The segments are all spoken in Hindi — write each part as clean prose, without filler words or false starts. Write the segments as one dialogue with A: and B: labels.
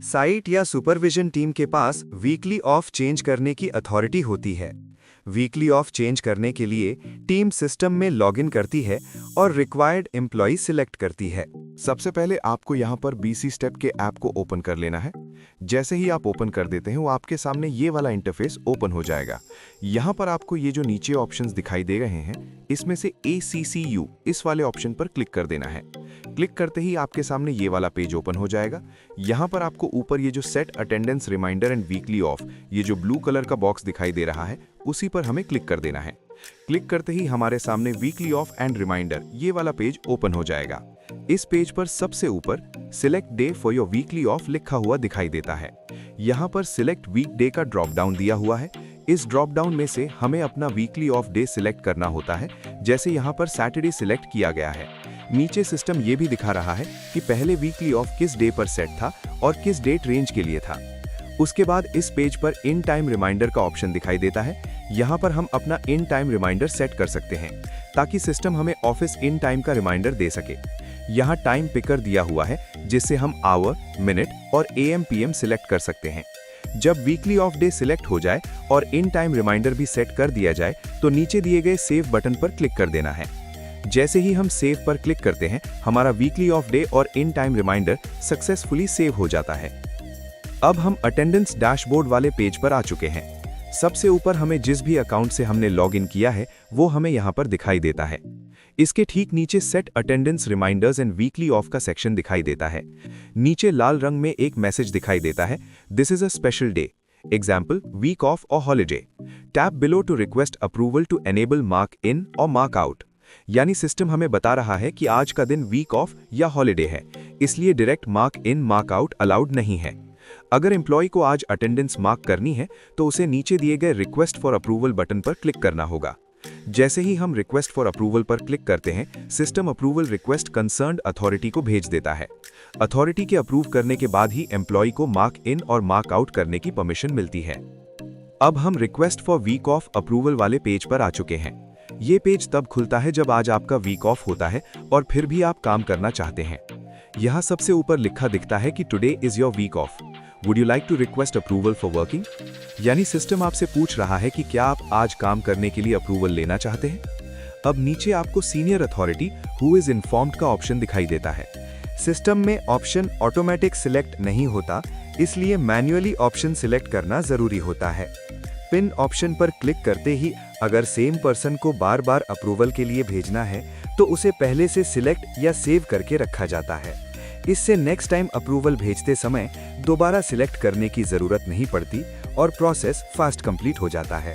A: साइट या सुपरविजन टीम के पास वीकली ऑफ चेंज करने की अथॉरिटी होती है। वीकली ऑफ चेंज करने के लिए टीम सिस्टम में लॉगिन करती है और रिक्वायर्ड एम्प्लॉय सिलेक्ट करती है।
B: सबसे पहले आपको यहाँ पर बीसी स्टेप के ऐप को ओपन कर लेना है। जैसे ही आप ओपन कर देते हैं वो आपके सामने ये वाला इंटरफेस ओपन हो जाएगा। यहाँ पर आपको ये जो नीचे ऑप्शंस दिखाई दे रहे हैं इसमें से ACCU इस वाले ऑप्शन पर क्लिक कर देना है। क्लिक करते ही आपके सामने ये वाला पेज ओपन हो जाएगा। यहाँ पर आपको ऊपर ये जो set attendance reminder and weekly off ये जो ब्लू कलर का बॉक्स दिखाई दे रहा है उसी पर हमें क्लिक कर देना है। क्लिक करते ही हमारे सामने वीकली ऑफ एंड रिमाइंडर ये वाला पेज ओपन हो जाएगा। इस पेज पर सबसे ऊपर select day for your weekly off लिखा हुआ दिखाई देता है। यहाँ पर सिलेक्ट वीक डे का ड्रॉप डाउन दिया हुआ है। इस ड्रॉप डाउन में से हमें अपना वीकली ऑफ डे सिलेक्ट करना होता है। जैसे यहाँ पर सैटरडे सिलेक्ट किया गया है। नीचे सिस्टम ये भी दिखा रहा है कि पहले वीकली ऑफ किस डे पर सेट था और किस डेट रेंज के लिए था। उसके बाद इस पेज पर इन टाइम रिमाइंडर का ऑप्शन दिखाई देता है। यहाँ पर हम अपना इन टाइम रिमाइंडर सेट कर सकते हैं ताकि सिस्टम हमें ऑफिस इन टाइम का रिमाइंडर दे सके। यहाँ टाइम पिकर दिया हुआ है जिससे हम आवर, मिनट और AM PM सिलेक्ट कर सकते हैं। जब वीकली ऑफ डे सिलेक्ट हो जाए और इन टाइम रिमाइंडर भी सेट कर दिया जाए तो नीचे दिए गए सेव बटन पर क्लिक कर देना है। जैसे ही हम सेव पर क्लिक करते हैं हमारा वीकली ऑफ डे और in time reminder successfully save हो जाता है। अब हम अटेंडेंस डैशबोर्ड वाले पेज पर आ चुके हैं। सबसे ऊपर हमें जिस भी अकाउंट से हमने लॉगिन किया है वो हमें यहाँ पर दिखाई देता है। इसके ठीक नीचे set attendance reminders and weekly off का सेक्शन दिखाई देता है। नीचे लाल रंग में एक मैसेज दिखाई देता है, this is a special day, example week off or holiday. Tap below to request approval to enable mark in और मार्क आउट। यानी सिस्टम हमें बता रहा है कि आज का दिन वीक ऑफ या हॉलीडे है, इसलिए direct mark in mark out allowed नहीं है। अगर एम्प्लॉय को आज अटेंडेंस मार्क करनी है तो उसे नीचे दिए गए रिक्वेस्ट फॉर अप्रूवल बटन पर क्लिक करना होगा। जैसे ही हम रिक्वेस्ट फॉर अप्रूवल पर क्लिक करते हैं system approval request concerned authority को भेज देता है। अथॉरिटी के अप्रूव करने के बाद ही एम्प्लॉय को मार्क इन और मार्क आउट करने की परमिशन मिलती है। अब हम request for week off approval वाले पेज पर आ चुके हैं। ये पेज तब खुलता है जब आज आपका वीक ऑफ होता है और फिर भी आप काम करना चाहते हैं। यहाँ सबसे ऊपर लिखा दिखता है कि today is your week off, would you like to request approval for working. यानी सिस्टम आपसे पूछ रहा है कि क्या आप आज काम करने के लिए अप्रूवल लेना चाहते हैं। अब नीचे आपको senior authority who is informed का ऑप्शन दिखाई देता है।
A: सिस्टम में ऑप्शन ऑटोमेटिक सिलेक्ट नहीं होता, इसलिए मैन्युअली ऑप्शन सिलेक्ट करना जरूरी होता है। पिन ऑप्शन पर क्लिक करते ही अगर सेम पर्सन को बार बार अप्रूवल के लिए भेजना है तो उसे पहले से सिलेक्ट या सेव करके रखा जाता है। इससे नेक्स्ट टाइम अप्रूवल भेजते समय दोबारा सिलेक्ट करने की जरूरत नहीं पड़ती और प्रोसेस फास्ट कंप्लीट हो जाता है।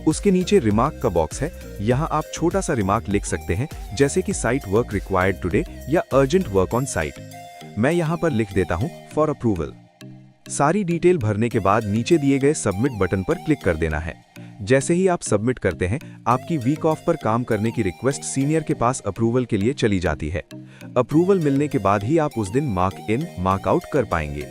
A: उसके नीचे रिमार्क का बॉक्स है। यहाँ आप छोटा सा रिमार्क लिख सकते हैं जैसे कि साइट वर्क रिक्वायर्ड टुडे या अर्जेंट वर्क ऑन साइट। मैं यहाँ पर लिख देता हूँ फॉर अप्रूवल। सारी डिटेल भरने के बाद नीचे दिए गए सबमिट बटन पर क्लिक कर देना है। जैसे ही आप सबमिट करते हैं आपकी वीक ऑफ पर काम करने की रिक्वेस्ट सीनियर के पास अप्रूवल के लिए चली जाती है। अप्रूवल मिलने के बाद ही आप उस दिन मार्क इन मार्क आउट कर पाएंगे।